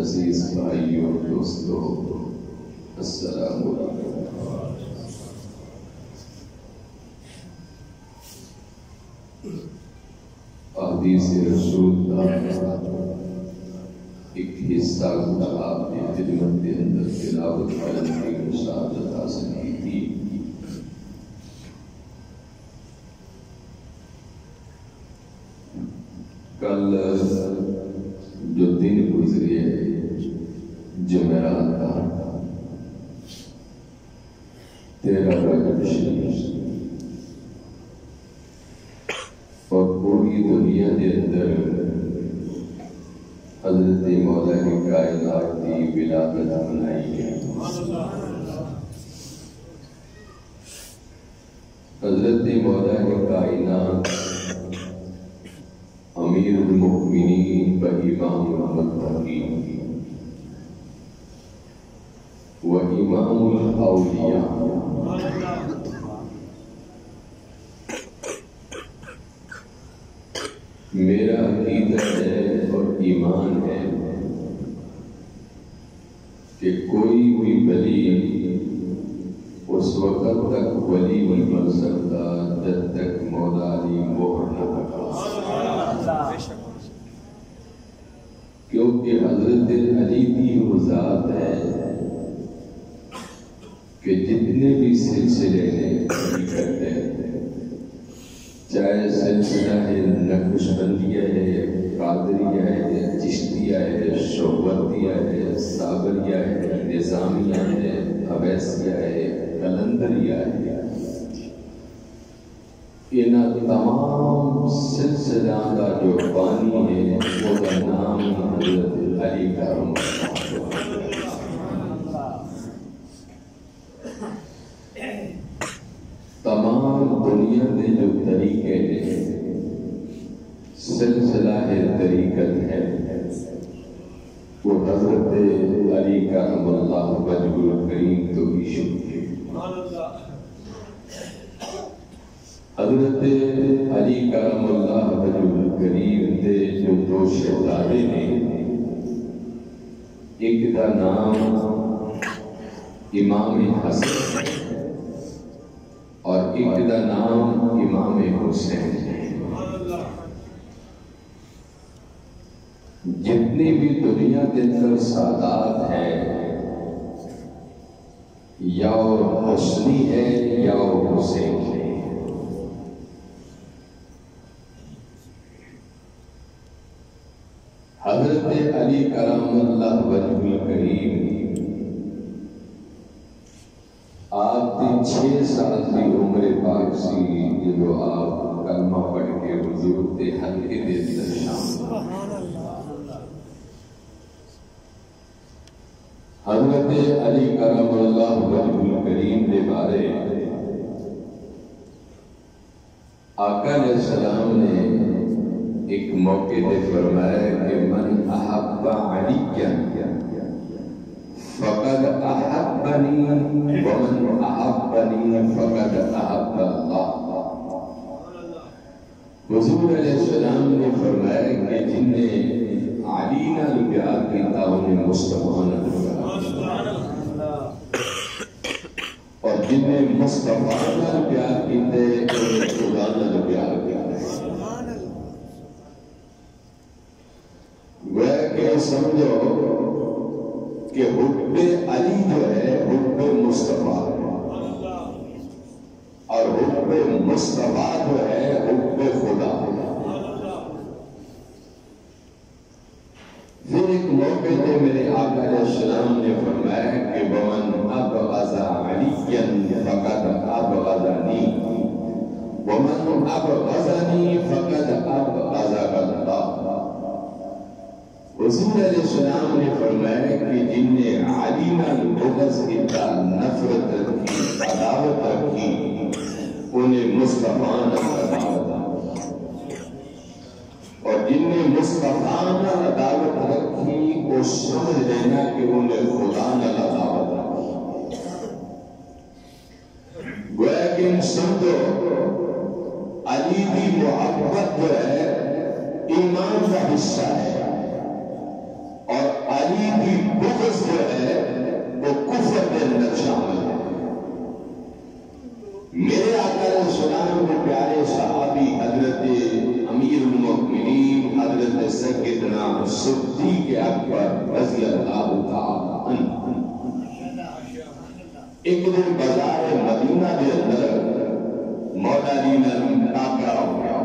عزیز بھائیوں دوستو السلام علیکم۔ احادیث رسول کا ایک حصہ آپ نے خدمت کے اندر تلاوت کرنے کی مساعدت حاصل کی تھی۔ کل جو دن گزرے جمعرات کا 13 رجب شریف اور پوری دنیا کے اندر حضرت مولا کائنات کی ولادت منائی ہے۔ حضرت مولا کائنات امیر المؤمنین و امام المتقین و امام الاولیاء میرا عقیدہ ہے اور ایمان ہے کہ کوئی بھی ولی اس وقت تک ولی نہیں بن سکتا جب تک مولا علی مہر نہ لگا، کیونکہ حضرت علی کی وہ ذات ہے کہ جتنے بھی سلسلے کرتے ہیں، چاہے سلسلہ ہے نقشبندیہ ہے، قادریہ ہے، چشتیہ ہے، شوبتیہ ہے، صابریہ ہے، نظامیہ ہے، اویسیہ ہے، قلندریہ ہے، ان تمام سلسلہ کا جو بانی ہے وہ کا نام حضرت علی کرم تمام دنیا میں جو طریقے ہیں سلسلہ طریقت ہے وہ حضرت علی کرم اللہ وجہ الکریم تو بھی شکر ہے۔ حضرت علی کرم اللہ وجہ الکریم دے جو دو شہزادے نے، ایک دا نام امام حسن اور ایک دا نام امام جتنی بھی دنیا کے اندر سادات ہے یا حسنی ہے یا حسین ہے، حضرت علی کرم اللہ وجہ الکریم آپ کی 6 سال کی عمر پاک سی جو آپ کلمہ پڑھ کے حضور کے حلقے دے اندر شامل، حضرت علی کرم اللہ وجہ الکریم کے بارے آقا علیہ السلام نے ایک موقع پہ فرمایا کہ من احب علیًا فقد احبنی ومن احبنی فقد احب اللہ۔ حضور علیہ السلام نے فرمایا کہ جن نے علی نال پیار کیتا انہیں مصطفیٰ نال پیار اور جن نے مصطفیٰ نال پیار کیتے انہیں خدا نال پیار کیا۔ وہ کہ سمجھو کہ حب علی جو ہے حب مصطفیٰ اور حب مصطفیٰ جو ہے حب خدا۔ پھر ایک موقع پہ میرے آقا علیہ السلام نے فرمایا کہ ومن ابغض علیًا فقد ابغضنی ومن ابغضنی فقد ابغض اللہ۔ حضور علیہ السلام نے فرمایا کہ جن نے علی نال بغض کیتا، نفرت رکھی، عداوت رکھی، انہیں مصطفیٰ نال عداوت، اور جن نے مصطفیٰ نال عداوت رکھی وہ سمجھ لینا کہ انہیں خدا نال عداوت رکھی۔ گویا کہ سمجھو علی کی محبت جو ہے ایمان کا حصہ ہے اور علی کی بغض جو ہے وہ کفر کے اندر شامل ہے۔ میرے آقا علیہ السلام کے پیارے صحابی حضرت امیر المؤمنین حضرت سیدنا صدیق اکبر رضی اللہ تعالی عنہ ایک دن بازار مدینہ کے اندر مولا علی نال ٹاکرا ہو گیا۔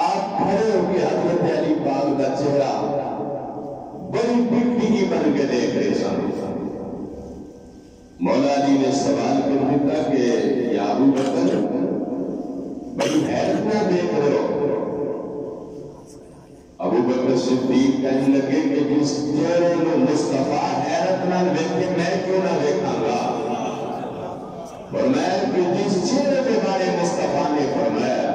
آپ کھڑے ہو کے حضرت علی پاک کا چہرہ بڑی بگڑی بن کے دیکھ رہے سن۔ مولا علی نے سوال کر دیتا کہ یا ابو بکر بڑی حیرت نہ دیکھ رہے ہو؟ ابو بکر صدیق کہنے لگے کہ جس چہرے میں مصطفیٰ حیرت نہ دیکھے میں کیوں نہ دیکھاں گا؟ فرمایا کہ جس چہرے کے بارے مصطفیٰ نے فرمایا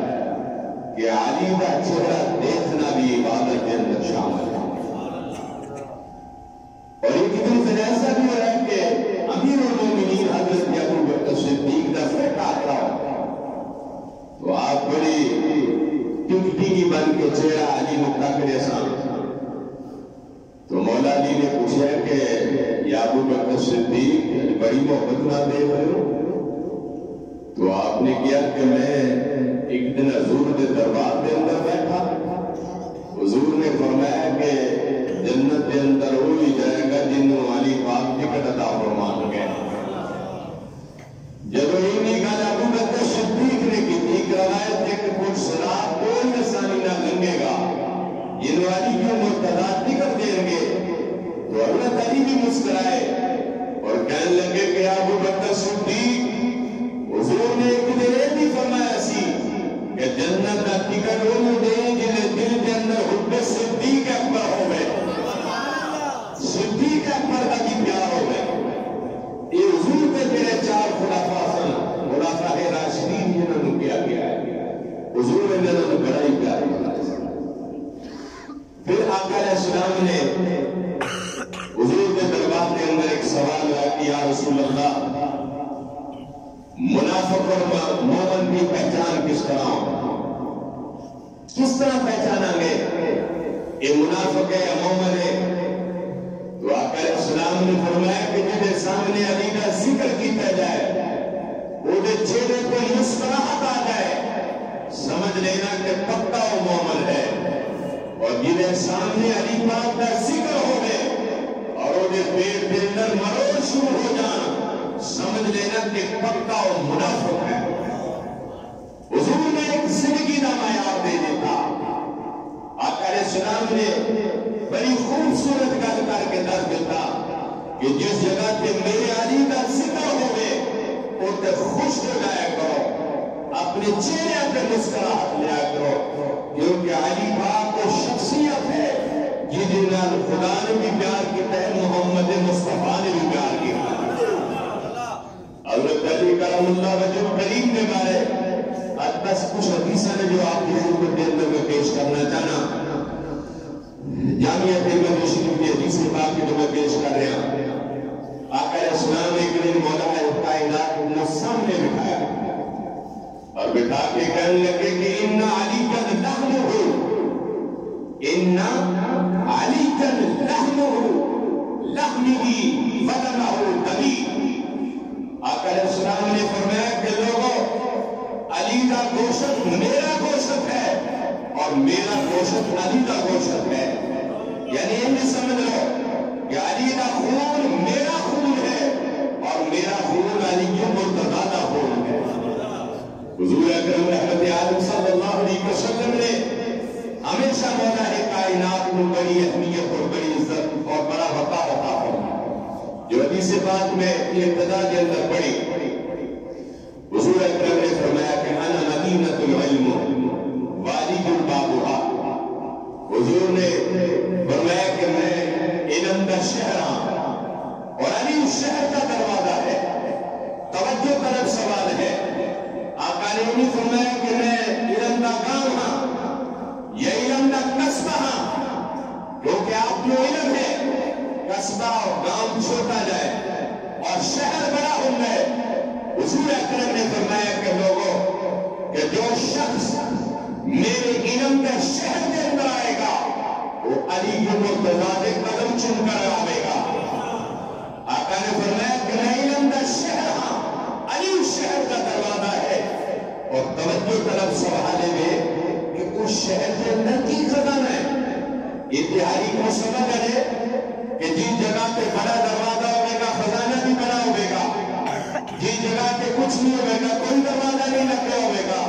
کہ علی کا چہرہ دیکھنا بھی عبادت کے اندر شامل ہے۔ اور ایک دن پھر ایسا بھی ہوا ہے کہ امیر المومنین حضرت ابو بکر صدیق کا پھر ٹاکرا تو آپ بڑی ٹکٹی کی بن کے چہرہ علی متاکرے سان تو مولا علی نے پوچھا کہ یا ابو بکر صدیق بڑی محبت نہ دے رہے ہو؟ تو آپ نے کیا کہ میں ایک دن حضور کے دربار کے اندر بیٹھا، حضور نے فرمایا کہ جنت کے اندر ہو ہی جائے گا جنہوں علی پاک ٹکٹ عطا فرمان گئے۔ جب انہی گل ابو بکر صدیق نے کی تھی کہ روایت ہے کہ کچھ سراب کوئی نسانی نہ لنگے گا جنہوں علی کیوں مرتضی ٹکٹ دیں گے، تو حضرت علی بھی مسکرائے اور کہنے لگے کہ ابو بکر صدیق حضور نے ایک دن یہ بھی فرمایا سی کہ جنت کا ٹکٹ انہوں دیں جنہیں دل کے اندر حب صدیق اکبر ہو گئے، صدیق اکبر کا بھی پیار ہو گئے۔ یہ حضور کے میرے 4 خلافہ سن، خلافہ راشدین جنہوں نے کیا گیا ہے، حضور نے جنہوں نے بڑا ہی پیار کیا۔ پھر آقا علیہ السلام نے حضور کے دربار کے اندر ایک سوال آیا کہ یا رسول اللہ منافق اور مومن کی پہچان کس طرح پہچانا گے؟ یہ منافق ہے یا مومن ہے؟ تو آقا علیہ السلام نے فرمایا کہ جنہیں سامنے علی کا ذکر کیتا جائے وہ چہرے پہ مسکراہٹ آ جائے سمجھ لینا کہ پکا وہ مومن ہے، اور جس سامنے علی پاک کا ذکر ہو گئے اور وہ پیٹ دے اندر مروڑ شروع ہو جانا سمجھ لینا کہ پکا اور منافق ہے. حضور نے ایک زندگی کا معیار دے دیتا. آقا علیہ السلام نے بڑی خوبصورت گل کر کے دس دیتا کہ جس جگہ تے میرے علی کا ذکر ہوئے اسے خوش ہو جایا کرو, اپنے چہرے پہ مسکراہٹ لیا کرو, کیونکہ علی پاک وہ شخصیت ہے جن نال خدا نے بھی پیار کیا ہے, محمد مصطفیٰ نے بھی پیار کیا ہے. حضرت علی کرم اللہ وجہ کریم کے بارے آج بس کچھ حدیثیں جو آپ کی خدمت کے اندر میں پیش کرنا چاہنا. جامعہ ترمذی شریف کی حدیث پاک کی جو میں پیش کر رہا ہوں. آقا علیہ السلام ایک دن مولا کائنات کو سامنے بٹھایا اور بٹھا کے کہنے لگے کہ ان علی کا لحمہ ان علی کا لحمہ ودمہ دمی. آقا علیہ السلام نے فرمایا کہ لوگوں, علی کا گوشت میرا گوشت ہے اور میرا گوشت علی کا گوشت ہے. یعنی یہ سمجھ لو کہ علی کا خون میرا خون ہے اور میرا خون علی کی مرتضیٰ کا خون ہے. حضور اکرم رحمت عالم صلی اللہ علیہ وسلم نے ہمیشہ مولا کائنات کو بڑی اہمیت اور بڑی عزت اور بڑا وقار عطا فرمایا. جو حدیث بات میں ابتدا کے اندر پڑھی, حضور اکرم نے فرمایا کہ انا مدینۃ العلم والد بابھا. حضور نے فرمایا کہ میں علم کا شہر ہوں اور علی اس شہر کا دروازہ ہے. توجہ طلب سوال ہے. آقا نے انہیں فرمایا کہ میں علم کا کام ہوں, یہ علم کا قصبہ ہوں, کیونکہ آپ جو علم ہے قصبہ اور گاؤں چھوٹا جائے اور شہر بڑا ہو گئے. حضور اکرم نے فرمایا کہ لوگوں کہ جو شخص میرے علم کے شہر کے اندر آئے گا وہ علی کے مرتضیٰ کے قدم چن کر آئے گا. آقا نے فرمایا کہ میں علم کا شہر ہوں, علی اس شہر کا دروازہ ہے. اور توجہ طلب سوالے میں کہ اس شہر کے اندر کی خزانہ ہے. اتحاری کو سمجھ آئے کہ جس جگہ پہ بڑا دروازہ ہوئے گا خزانہ بھی بڑا ہوئے گا, جس جگہ پہ کچھ نہیں ہوئے گا کوئی دروازہ نہیں لگا ہوئے گا.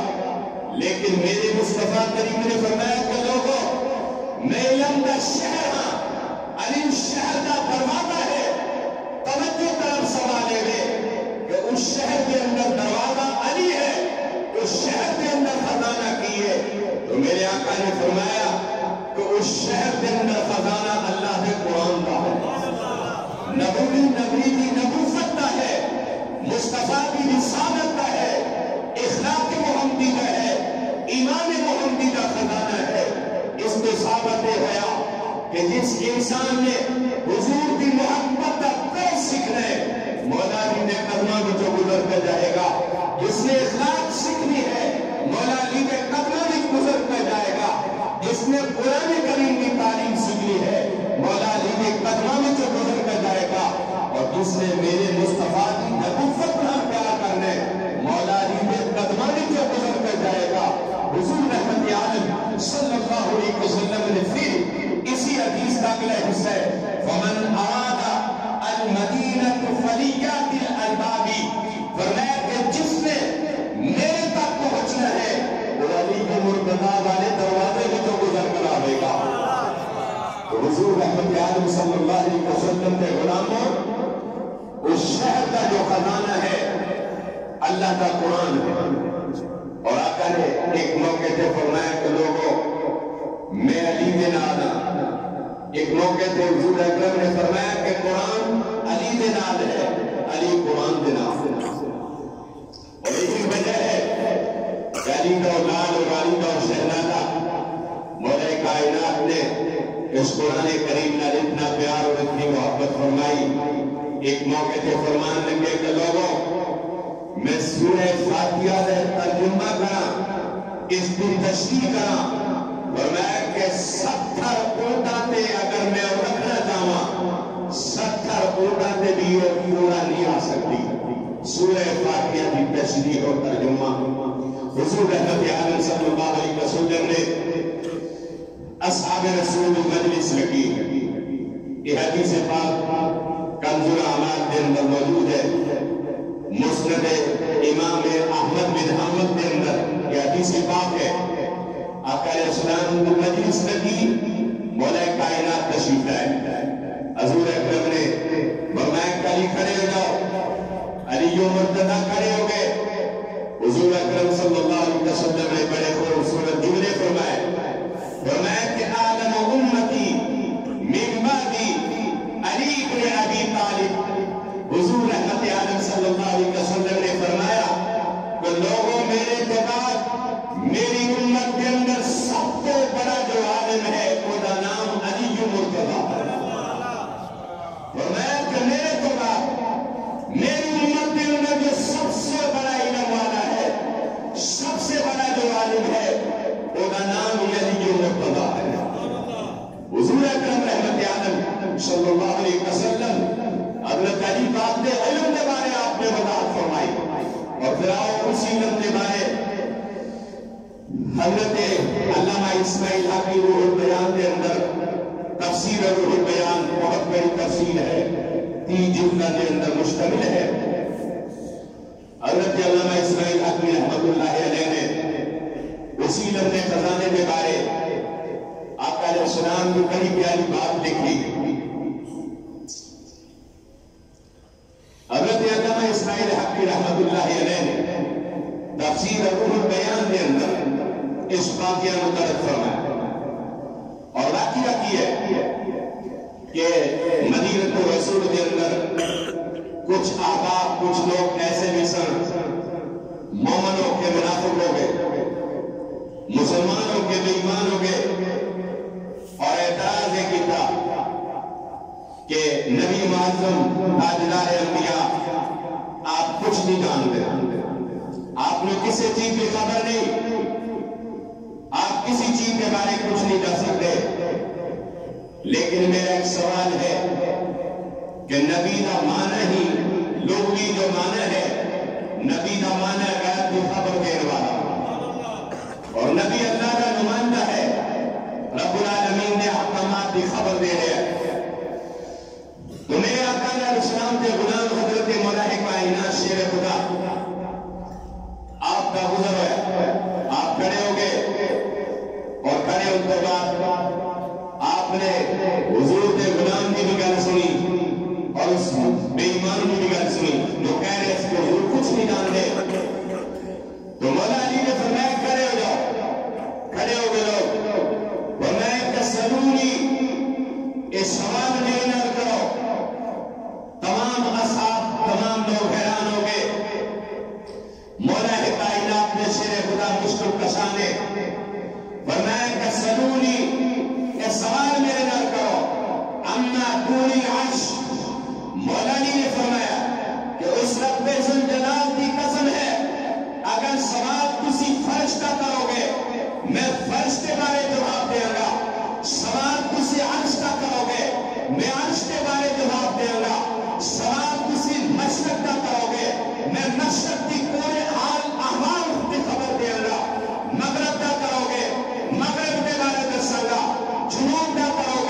لیکن میرے مصطفیٰ کریم نے فرمایا کہ لوگوں میں علم کا شہر ہوں, علی شہر کا دروازہ ہے. توجہ طرف سوالے میں کہ اس شہر کے اندر دروازہ علی ہے, اس شہر کے اندر خزانہ کی ہے. تو میرے آقا نے فرمایا کہ اس شہر کے اندر خزانہ اللہ کے قرآن کا ہے, نبی کی نبوت کا ہے, مصطفیٰ کی رسالت کا ہے, اخلاق محمدی کا ہے, ایمان محمدی کا خزانہ ہے. اس کو ثابت ہوا کہ جس انسان نے حضور کی محبت کا پیش سیکھنا ہے مولا علی نے قدموں میں جو گزر کر جائے گا. جس نے اخلاق سیکھنی ہے مولا علی کے قدموں میں گزر کر جائے گا. جس نے قرآن کریم کی تعلیم سیکھنی ہے مولا علی کے قدموں میں جو گزر کر جائے گا. اور جس نے میرے مصطفیٰ کی نبوت پر پیار کرنے مولا علی کے قدموں میں جو گزر کر جائے گا. حضور رحمت عالم صلی اللہ علیہ وسلم نے پھر اسی حدیث کا اگلا حصہ ہے فمن اراد المدینہ فلیات الالباب, فرمایا کہ جس نے میرے تک پہنچنا ہے وہ علی کے مرتضیٰ والے دروازے میں تو گزر کر آئے گا. تو حضور رحمت عالم صلی اللہ علیہ وسلم کے غلاموں اس شہر کا جو خزانہ ہے اللہ کا قرآن ہے. اور آقا نے ایک موقع سے فرمایا کہ لوگوں میں علی کے نال ہوں. ایک موقع سے حضور اکرم نے فرمایا کہ قرآن علی کے نال ہے, علی قرآن کے نال ہے. اور یہی وجہ ہے کہ علی کا اولاد اور علی کا شہزادہ مولا کائنات نے اس قرآن کریم نال اتنا پیار اور اتنی محبت فرمائی. ایک موقع سے فرمان لگے کہ لوگوں میں سورہ فاتحہ کا ترجمہ کرا, اس کی تشریح کرا, فرمایا کہ 70 اونٹاں تے اگر میں رکھنا چاہواں 70 اونٹاں تے بھی یہ پورا نہیں آ سکتی. سورہ فاتحہ کی تشریح اور ترجمہ حضور رحمت عالم صلی اللہ علیہ وسلم نے اصحاب رسول مجلس لگی. یہ حدیث پاک کنز الاعمال کے اندر موجود ہے. مسند امام احمد بن حنبل کے اندر یہ حدیث پاک ہے. آقا علیہ السلام کو مجلس لگی، مولا کائنات تشریف لائے. حضور اکرم نے فرمایا کہ علی کھڑے ہو جاؤ. علی و مرتضیٰ کھڑے ہو گئے. حضور اکرم صلی اللہ علیہ وسلم نے بڑے خوبصورت جملے فرمائے کہ آدم امتی من بعدی علی بن ابی طالب. حضور رحمت عالم صلی اللہ علیہ وسلم نے فرمایا کہ لوگوں میرے کے بعد میری امت کے اندر سب سے بڑا جو عالم ہے وہ کا نام علی مرتضیٰ ہے. فرمایا کہ میرے کے بعد میری امت کے اندر جو سب سے بڑا علم والا ہے، سب سے بڑا جو عالم ہے وہ کا نام علی مرتضیٰ ہے. حضور اکرم رحمت عالم صلی اللہ علیہ وسلم حضرت علی پاک کے علم کے بارے آپ نے وضاحت فرمائی. اور پھر آؤ اسی علم کے بارے حضرت علامہ اسماعیل حقی روح البیان کے اندر تفسیر روح البیان بہت بڑی تفسیر ہے، 3 جلدوں کے اندر مشتمل ہے. حضرت علامہ اسماعیل حقی رحمت اللہ علیہ نے اسی علم کے خزانے کے بارے آقا علیہ السلام کی بڑی پیاری بات لکھی. حضرت علامہ اسماعیل حقی رحمت اللہ علیہ نے تفسیر روح البیان کے اندر اس واقعہ متعلق فرمایا. اور واقعہ کی ہے کہ مدینہ رسول کے اندر کچھ احباب، کچھ لوگ ایسے بھی سن، مومنوں کے منافق ہو گئے، مسلمانوں کے بے ایمان ہو گئے اور اعتراض یہ کیا کہ نبی معظم تاجدار انبیاء آپ کچھ نہیں جانتے، آپ نے کسی چیز کی خبر نہیں، آپ کسی چیز کے بارے کچھ نہیں کر سکتے. لیکن میرا ایک سوال ہے کہ نبی کا معنی ہی لغوی جو معنی ہے، نبی کا معنی غیب کی خبر دینے والا، اور نبی اللہ کا نمائندہ ہے، رب العالمین نے احکامات کی خبر دے رہے ہیں. تو میرے آقا علیہ السلام کے غلام حضرت مولا کائنات شیر خدا آپ کا گزر ہے، آپ کھڑے ہو گئے اور کھڑے ہونے کے بعد آپ نے حضور کے غلام کی بھی گل سنی اور اس بے ایمان کی بھی گل سنی جو کہہ رہے اس کو حضور کچھ نہیں جانتے. تو مولا علی نے فرمایا کھڑے ہو جاؤ. کھڑے ہو گئے لوگ. فرمایا کہ سلونی اس سوال میں نہ کرو. تمام اصحاب، تمام لوگ حیران ہو گئے. مولا کائنات نے شیر خدا مشکل کشانے فرمایا کہ سلونی یہ سوال میرے نہ کرو اما طول العرش. مولا علی نے فرمایا کہ اس رب ذوالجلال کی قسم ہے اگر سوال کسی فرش کا کرو گے میں فرش کے بارے جواب دے گا. سوال کسی عرش کا کرو گے میں عرش کے بارے جواب دے گا. سوال کسی مشرق کا کرو گے میں مشرق کی پورے حال احوال کی خبر دے گا. مغرب کا کرو گے مغرب کے بارے دسوں گا. جنوب کا کرو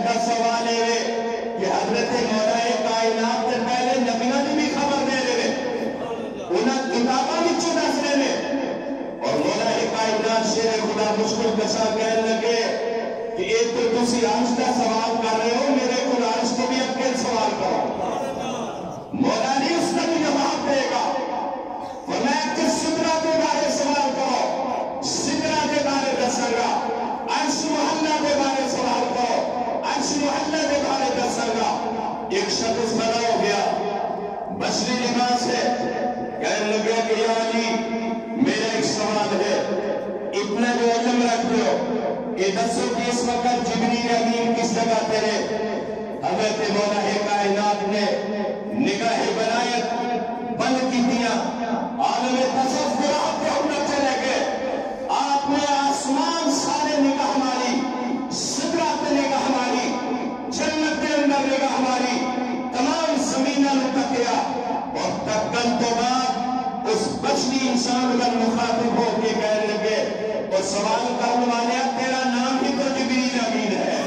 کا سوال ہے کہ حضرت مولا کائنات سے پہلے نبیوں نے بھی خبر دے رہے انہاں کتاباں بھی دس رہے اور مولا کائنات شیر خدا مشکل کسا کہنے لگے کہ ایک تو تسی عرش کا سوال کر رہے ہو میرے کو عرش کو بھی اکیل سوال کرو مولا نہیں اس کا بھی جواب دے گا فرمایا کہ سدرہ کے بارے سوال کرو سدرہ کے بارے دسے گا عرش محلہ کے بارے سوال کرو عرش محلہ کے بارے دسے گا ایک شخص بڑا ہو گیا بشری لباس ہے کہنے لگے کہ یا علی میرا ایک سوال ہے اتنا جو علم رکھتے ہو یہ دسو کہ اس وقت جبریل امین کس جگہ تیرے حضرت مولا کائنات نے نگاہ ولایت بند کی دیا عالم تصوف آپ کے اندر چلے گئے آپ نے آسمان سارے نگاہ ماری سدرات نگاہ ماری جنت کے اندر نگاہ ماری تمام زمینہ نے تکیا اور تکن تو بعد اس بشری انسان کا مخاطب ہو کے کہنے لگے اور سوال کرنے والے تیرا نام ہی تو جبریل امین ہے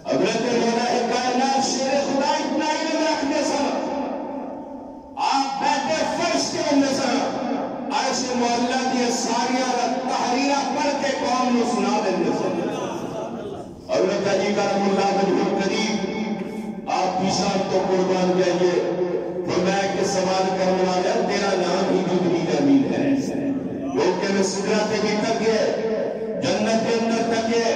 حضرت مولا کائنات شیر خدا اتنا علم رکھنے سن آپ بیٹھے فرش کے اندر سن عرش معلہ کی ساریاں تحریرہ پڑھ کے قوم نے سنا دینے سن حضرت علی کرم اللہ وجہ الکریم آپ کی شان تو قربان جائیے فرمایا کہ سوال کرنے والا تیرا نام ہی جبریل امین ہے لوگ کہ میں سدرہ سے بھی تک ہے جنت کے اندر تک ہے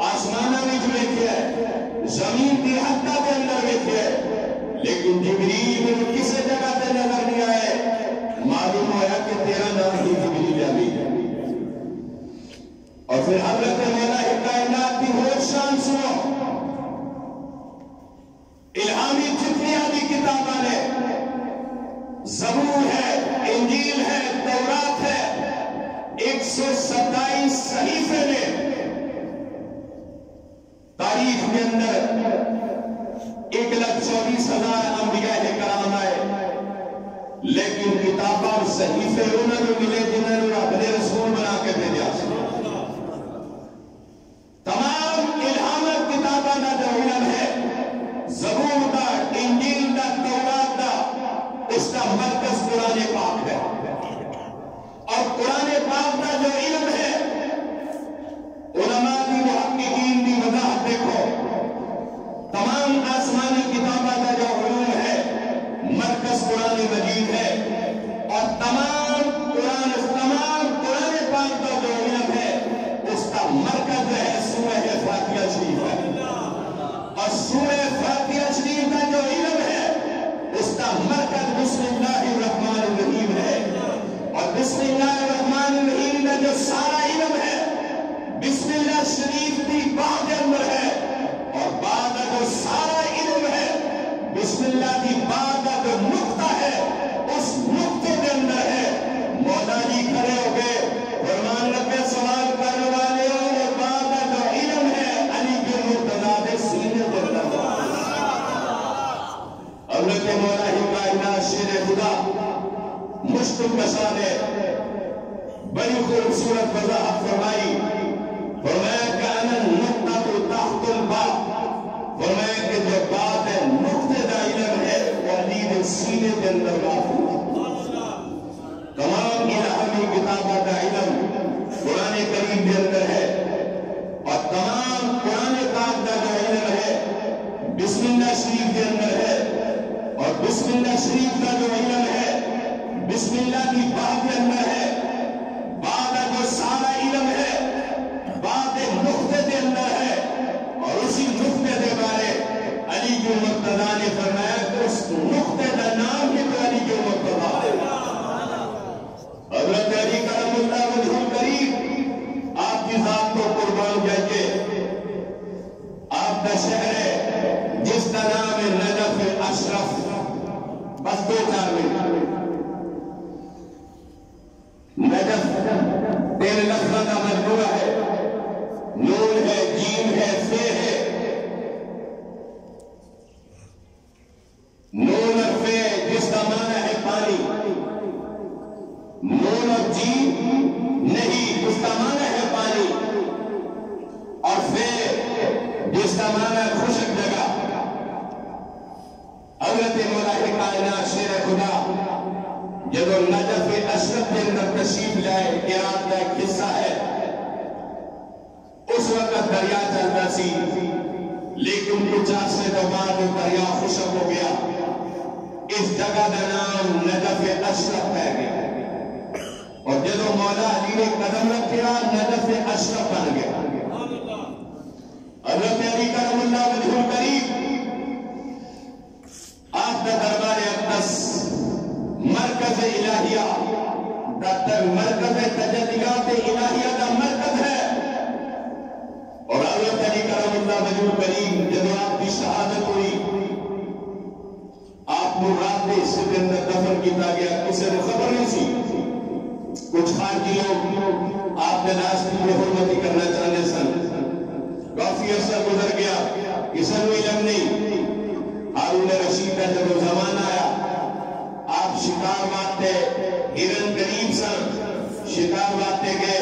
آسمانہ میں جو ایک ہے زمین کی حدہ کے اندر ایک ہے لیکن جبریل میں کسی جگہ پہ نظر نہیں آئے معلوم ہوا کہ تیرا نام ہی جبریل امین ہے اور پھر حضرت مولا کائنات کی اور شان سنو الہامی جتنی بھی کتاباں نے زبور ہے انجیل ہے تورات ہے 127 صحیفے نے تاریخ کے اندر 1,24,000 انبیاء کرام آئے لیکن کتاباں اور صحیفے انہوں نے ملے جنہوں نے رب نے رسول بنا کے بھیجا تمام الہامت کتاباں کا جو علم ہے زبور کا انجیل کا تورات کا اس کا مرکز قرآن پاک ہے اور قرآن پاک کا جو علم ہے علماء کی محققین کی وضاحت دیکھو تمام آسمانی کتابوں کا جو علوم ہے مرکز قرآن مجید ہے اور تمام قرآن پاک کا جو علم ہے اس کا مرکز ہے سورہ فاتحہ شریف ہے اور سورہ فاتحہ شریف کا جو علم ہے اس کا مرکز بسم اللہ الرحمن الرحیم ہے اور بسم اللہ الرحمن الرحیم کا جو سارا علم ہے بسم اللہ شریف کی بات اندر ہے اور بعد کا جو سارا علم ہے بسم اللہ کی بات کا جو نقطہ ہے اس نقطے کے اندر ہے مولا جی کھڑے ہو گئے فرمان لگے سوال کرنے والے اور بعد کا جو علم ہے علی کے مرتضیٰ دے سینے کے اندر حضرت مولا کائنات شیر خدا مشکل کسا نے بڑی خوبصورت وضاحت فرمائی فرمایا کہ انا النقطہ تحت الباب فرمایا کہ جو بات ہے نقطے دا علم ہے وہ علی کے سینے کے اندر محفوظ تمام الہامی کتابوں کا علم قرآن کریم کے اندر ہے اور تمام قرآن پاک کا جو علم ہے بسم اللہ شریف کے اندر ہے اور بسم اللہ شریف کا جو علم ہے بسم اللہ کی بات کے اندر ہے بعد جو سارا علم ہے بعد نقطے کے اندر ہے اور اسی نقطے کے بارے علی کی مرتضیٰ نے فرمایا کہ اس نقطے کا نام ہی تو علی کی مرتضیٰ ہے حضرت علی کرم اللہ وجہ الکریم آپ کی ذات کو قربان جائیے آپ کا شہر ہے جس کا نام ہے نجف اشرف بس 2 4 منٹ نجف 3 لفظوں کا مجموعہ ہے نون ہے جیم ہے فے ہے نون اور فے جس کا معنی ہے پانی نون اور جیم نہیں اس کا معنی ہے پانی اور فے زمانہ خوشک جگہ حضرت مولا کائنات شیر خدا جدو نجف اشرف کے اندر تشریف لائے قرآن کا ایک حصہ ہے اس وقت دریا چلتا سی لیکن کچھ عرصے تو بعد وہ دریا خشک ہو گیا اس جگہ کا نام نجف اشرف ہے گیا اور جدو مولا علی نے قدم رکھا نجف اشرف بن گیا حضرت علی کرم اللہ وجہ الکریم آپ کا دربار اقدس مرکز الہیہ مرکز تجلیات الہیہ کا مرکز ہے اور حضرت علی کرم اللہ وجہ الکریم جب آپ کی شہادت ہوئی آپ کو رات میں اس کے اندر دفن کیا گیا کسی نے خبر نہیں سی کچھ خارجی لوگ آپ کے لاش کی حرمتی کرنا چاہتے سن کافی عرصہ گزر گیا کسی نے علم نہیں ہارون رشید کا جب زمانہ آیا آپ شکار مارتے ہرن قریب سن شکار مارتے گئے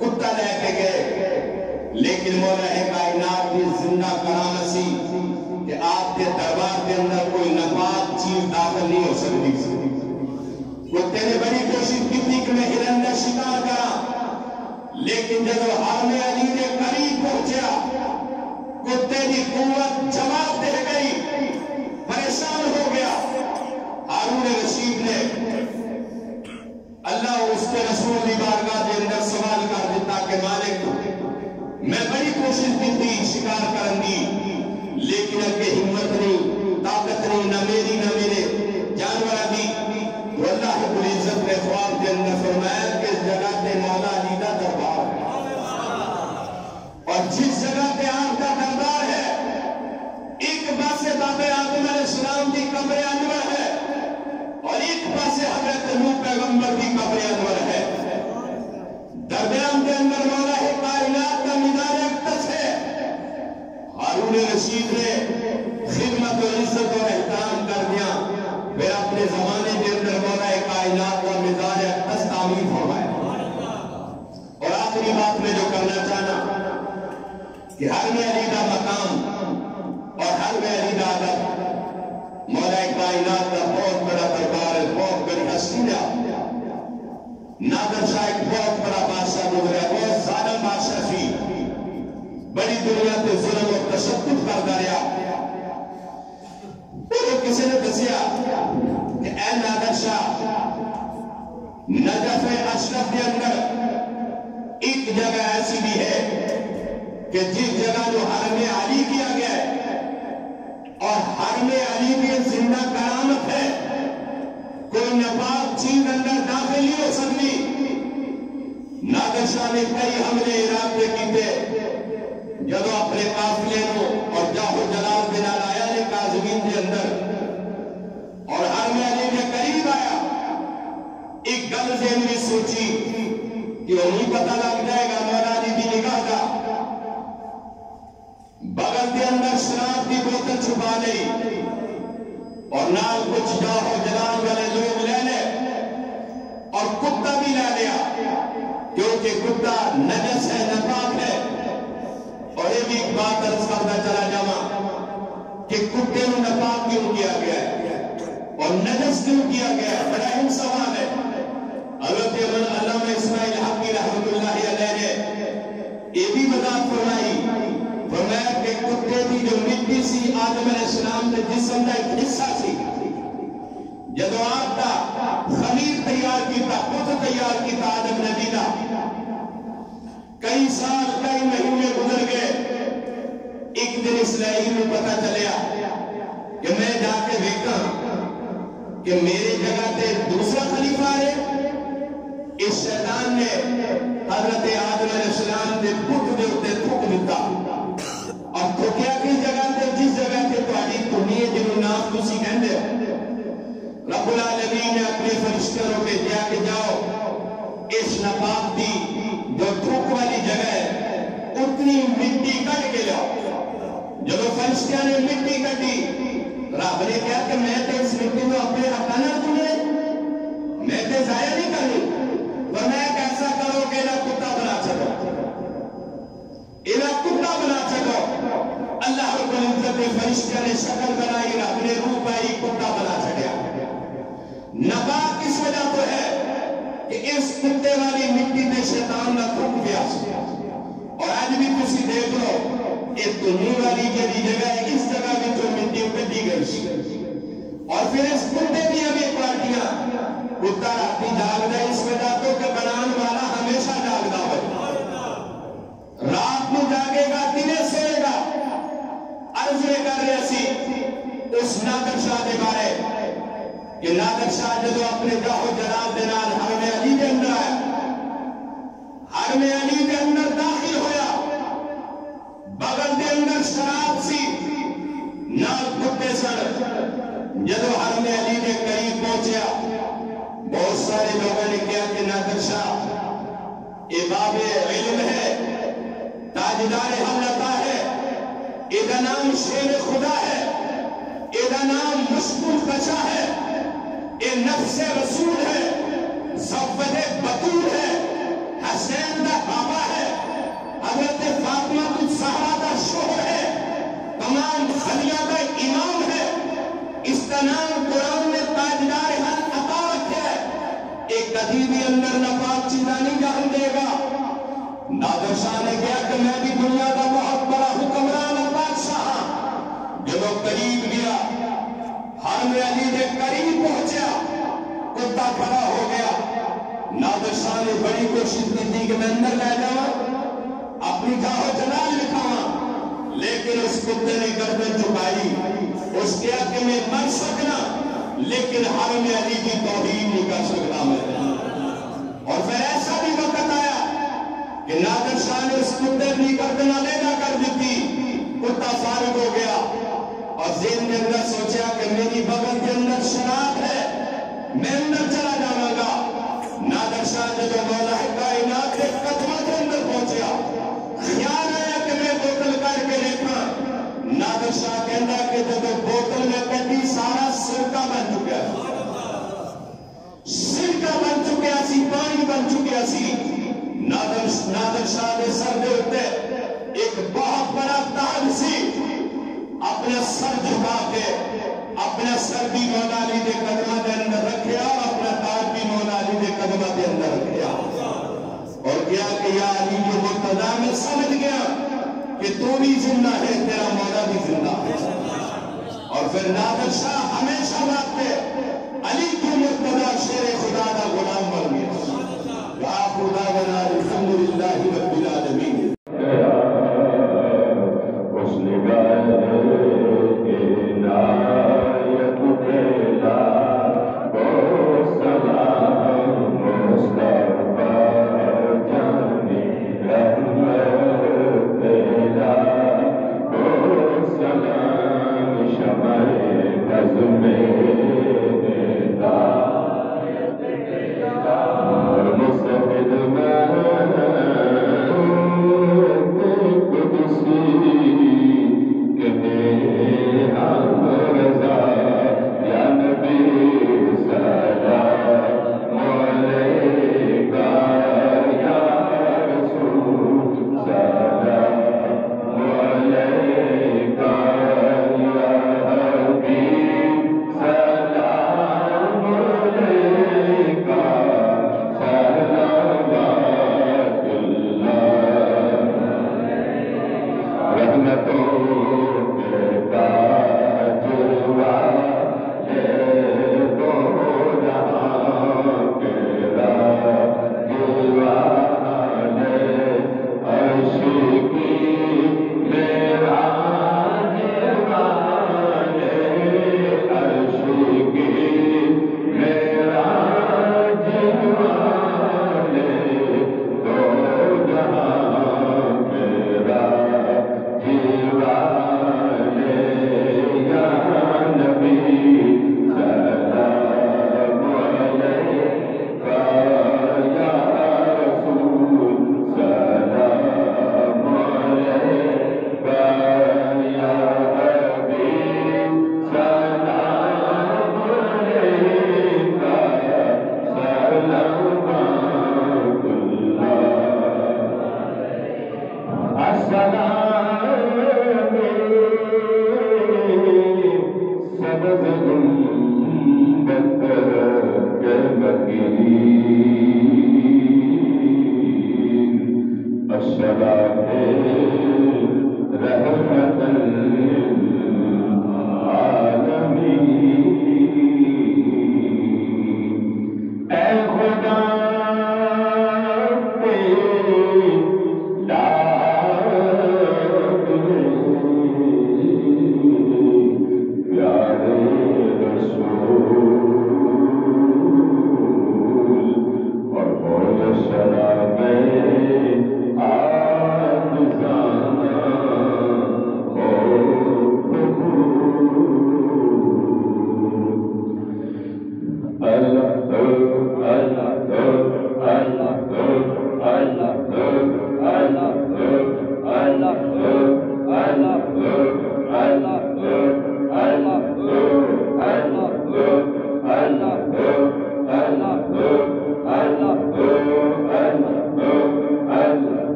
کتا لے کے گئے لیکن مولا کائنات کی زندہ کرامت سی کہ آپ کے دربار کے اندر کوئی ناپاک چیز داخل نہیں ہو سکتی کتے نے بڑی کوشش کی تھی کہ میں ہرن کا شکار کرا لیکن جب حرم علی کے قریب پہنچا کتے کی قوت جواب دے گئی پریشان ہو گیا ہارون رشید نے اللہ اس کے رسول کی بارگاہ کے اندر سوال کر دیتا کہ مالک میں بڑی کوشش کی تھی شکار کرن دی لیکن اگے ہمت نہیں طاقت نہیں نہ میری نہ میرے جانور دی تو اللہ رب العزت نے خواب کے اندر فرمایا کہ اس جگہ تے مولا علی کا دربار ہے اور جس جگہ تے آپ کا دربار ہے ایک پاسے باب آدم علیہ السلام کی قبر انور ہے اور ایک پاسے حضرت نوح پیغمبر کی قبر انور ہے درمیان کے اندر مولا کائنات کا مینار اقدس ہے ہارون رشید نے خدمت و عزت و احترام کر دیا پھر اپنے زمانے کے اندر مولا کائنات کا مینار اقدس تعمیر فرمایا اور آخری بات میں جو کرنا چاہنا کہ حرم علی کا مقام اور حرم علی کا ادب مولا کائنات کا بہت بڑا دربار ہے بہت بڑی ہستی ہے نادر شاہ ایک بہت بڑا بادشاہ گزرا بہت ظالم بادشاہ تھی بڑی دنیا تے ظلم و تشدد کرتا رہا تو کسی نے دسیا کہ اے نادر شاہ نجف اشرف کے اندر ایک جگہ ایسی بھی ہے کہ جس جگہ جو حرم علی کیا گیا ہے اور حرم علی کی زندہ کرامت ہے کوئی ناپاک چیز اندر داخل نہیں ہو سکتی نادر شاہ نے کئی حملے عراق میں کیتے جب اپنے قافلے کو اور جاہو جلال بن آیا نے کاظمین کے اندر اور حرم علی کے قریب آیا ایک گل ذہن میں سوچی کہ انہیں پتہ لگ جائے گا مولا علی کی نگاہ کا بغل کے اندر شراب کی بوتل چھپا لی اور نال کچھ جاہو جلال والے لوگ لے لے اور کتا بھی لے لیا کیونکہ کتا نجس ہے ناپاک ہے اور یہ بھی ایک بات عرض کرتا چلا جاواں کہ کتے کو ناپاک کیوں کیا گیا ہے اور نجس کیوں کیا گیا ہے بڑا اہم سوال ہے حضرت علامہ اسماعیل حقی رحمۃ اللہ علیہ نے یہ بھی وضاحت فرمائی فرمایا کہ کتے کی جو مٹی سی آدم علیہ السلام کے جسم کا ایک حصہ سی جب آپ کا خمیر تیار کیتا خود تیار کیتا آدم نبی کا کئی سال کئی مہینے گزر گئے ایک دن اسرائیل میں پتہ چلیا کہ میں جا کے دیکھا کہ میرے جگہ تے دوسرا خلیفہ ہے اس شیطان نے حضرت آدم علیہ السلام نے بت دے اتے تھوک دیتا اور تھوکیا کی جگہ تے جس جگہ تے تواڈی تنی جنوں نام تسی کہندے ہو رب العالمین نے اپنے فرشتوں کو بھیجا کہ جاؤ اس ناپاک دی جو تھوک والی جگہ ہے اتنی مٹی کٹ کے لاؤ جب فرشتوں نے مٹی کٹی رب نے کہا کہ میں تے اس مٹی کو اپنے ہاتھوں نال چنے میں تے ضائع نہیں کرنی ورنہ کیسا کرو کہ نہ کتا بنا چھڑو کتا بنا چھڑو سی دیکھ لو ایک تنی والی جڑی جگہ ہے اس جگہ بھی تو مٹی کٹی گئی اور پھر اس کتے بھی ہمیں پارٹیاں کتا راتی جاگ دے اس وجہ تو کہ بنان والا ہمیشہ جاگ دا ہوئے رات میں جاگے گا دنے سوئے گا عرض میں کر رہے سی اس نادر شاہ دے بارے کہ نادر شاہ جدو اپنے جاہو جلال دنال حرم علی کے اندر آیا حرم علی کے اندر داخل ہویا بغل دے اندر شراب سی نال کتے سن جدو حرم علی کے قریب پہنچیا بہت سارے لوگوں نے کیا کہ نادر شاہ باب علم ہے تاجدار حلتا ہے ایدہ نام شیر خدا ہے ایدہ نام مشکل کچا ہے اے نفس رسول ہے صفت بطول ہے حسین دا بابا ہے حضرت فاطمہ الزہرا دا شوہر ہے تمام خلیہ دا امام ہے اس کا نام قرآن میں تاجدار حق عطا رکھے ہے ایک قدیمی اندر نفاق چیزہ نہیں جان دے گا نادر شاہ نے کہا کہ میں بھی دنیا کا بہت بڑا حکمران بادشاہ جب وہ قریب گیا حرم علی کے قریب پہنچا کتا کھڑا ہو گیا نادر شاہ نے بڑی کوشش کی تھی کہ میں اندر لے جاؤں اپنی جاہو جلال لکھاؤں لیکن اس کتے نے گردن جھکائی اس کے کہ میں مر سکنا لیکن حرم علی کی توہین نہیں کر سکتا میں اور پھر ایسا بھی وقت آیا کہ نادر شاہ نے اس کتے کی گردن علیحدہ کر دیتی کتا فارغ ہو گیا اور ذہن کے اندر سوچا کہ میری بغل کے اندر شراب ہے میں اندر چلا جاؤں گا نادر شاہ نے جو مولا کائنات کے قدمہ کے اندر پہنچیا خیال آیا کہ میں بوتل کر کے دیکھا نادر شاہ کہنا کہ جب بوتل میں کٹی سارا سرکہ بن چکا سرکہ بن چکیا سی پانی بن چکیا سی نادر شاہ نے سر دے ہوتے ایک بہت بڑا تاج سی اپنے سر جھکا کے اپنے سر بھی مولا علی دے قدمہ دے اندر رکھیا اور اپنا تاج بھی مولا علی دے قدمہ دے اندر رکھیا اور کیا کہ یا علی جو مرتضیٰ میں سمجھ گیا کہ تو بھی زندہ ہے تیرا مولا بھی زندہ ہے اور پھر نادر شاہ ہمیشہ واسطے علی کی مرتضیٰ شیر خدا کا غلام بن گیا یا خدا بنا الحمدللہ رب العالمین میں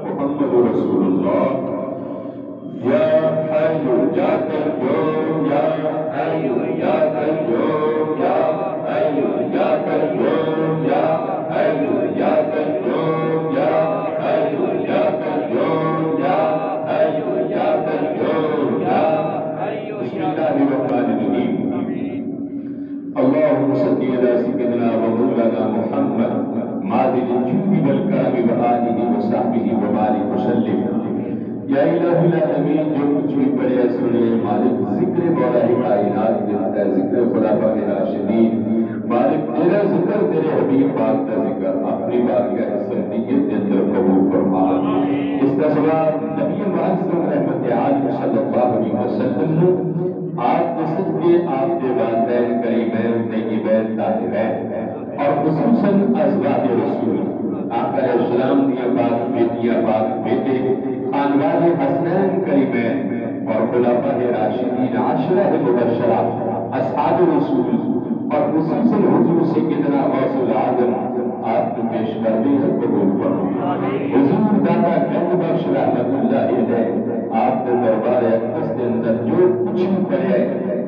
محمد رسول اللہ یا حی یا قیوم یا حی یا قیوم یا حی یا قیوم یا حی یا قیوم یا حی یا قیوم یا حی یا قیوم یا بسم اللہ الرحمن الرحیم اللهم صل على سيدنا ومولانا محمد معدن الجود والكرم وآله وصحبه وبارك وسلم یا الہ العالمین جو کچھ بھی پڑھے سنے مالک ذکر مولا کائنات دیتا ہے ذکر خلفاء راشدین مالک تیرا ذکر تیرے حبیب پاک کا ذکر اپنی بارگاہ سمدیت کے اندر قبول فرما اس کا سوال نبی معظم رحمت عالم صلی اللہ علیہ وسلم آپ کے صدقے آپ کے والدین کریمین طیبین طاہرین اور خصوصاً ازواج رسول آقا علیہ السلام دیا پاک بیٹیا پاک بیٹے خاندان حسنین کریمین اور خلفاء راشدین عشرہ مبشرہ اصحاب رسول اور خصوصاً حضور سیدنا غوث العظم آپ کو پیش کر دی ہے قبول فرما حضور داتا گنج بخش رحمت اللہ علیہ آپ کے دربار اقدس کے اندر جو کچھ کرے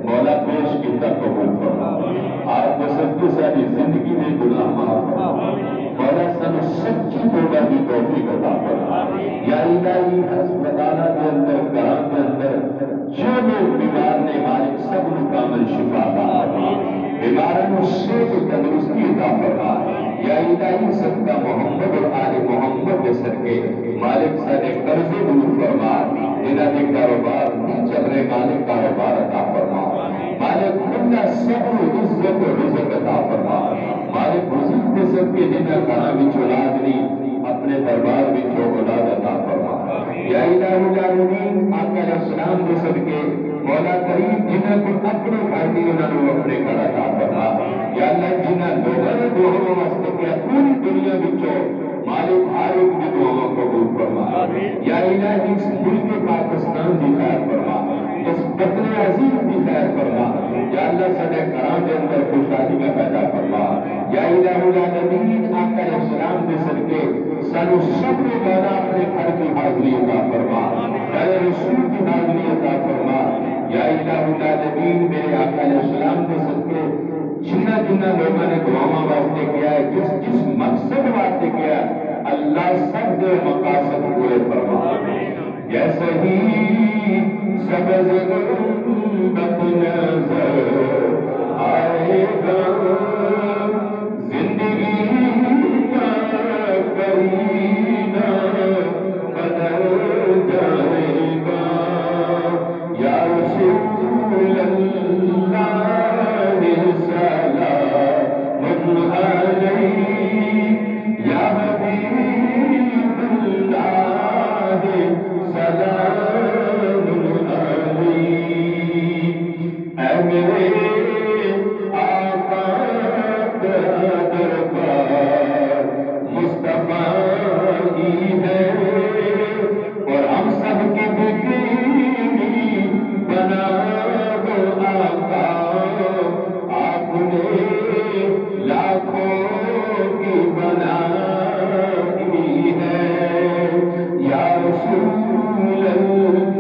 مولا پیش کیتا قبول فرما آپ کو سب کی ساری زندگی میں گناہ معاف فرما مولا سن سچی توبہ کی توفیق عطا فرما یا الہی ہسپتالہ کے اندر گھروں کے اندر جو لوگ بیمار نے مالک سب کو کامل شفا عطا فرما بیماروں سے تندرستی عطا فرما یا الہی سب کا محمد اور آل محمد کے سر کے مالک سارے قرض دور فرما جنہاں نے کاروبار نہیں چل رہے مالک کاروبار عطا فرما مالک کھلا صبر عزت و رزق عطا فرما مالک حضور کے سب کے جنہاں کھانا بھی اولاد نہیں اپنے دربار بھی اولاد عطا فرما یا الہ العالمین آقا علیہ السلام کے سب کے مولا کریم جنہاں کو اپنے کھاتی انہاں نے اپنے گھر عطا فرما یا اللہ جنہاں لوگوں نے دعاوں واسطے کیا پوری دنیا بچو مالک ہر ایک کی دعاوں قبول فرما یا الہی اس ملک پاکستان کی خیر فرما اس وطن عظیم کی خیر فرما یا اللہ سدے کرام کے اندر خوشحالی میں پیدا فرما یا الہ العالمین آقا علیہ السلام کے صدقے سانو سب نے مولا اپنے گھر کی حاضری عطا فرما میرے رسول کی حاضری عطا فرما یا الہ العالمین میرے آقا علیہ السلام کے صدقے جنہ جنہ لوگوں نے دعاواں واسطے کیا ہے جس جس مقصد واسطے کیا ہے اللہ سب کے مقاصد پورے فرما جیسے ہی سبز گنبد نظر آئے گا زندگی کا کرینہ بدل جائے گا یا رسول اللہ سلام علیک یا حبیب اللہ سلام علیک اے میرے آقا کا دربار مصطفیٰ ہی ہے اور ہم سب کی بکری بنا دو آقا آپ نے لاکھوں کی بنائی ہے یا رسول اللہ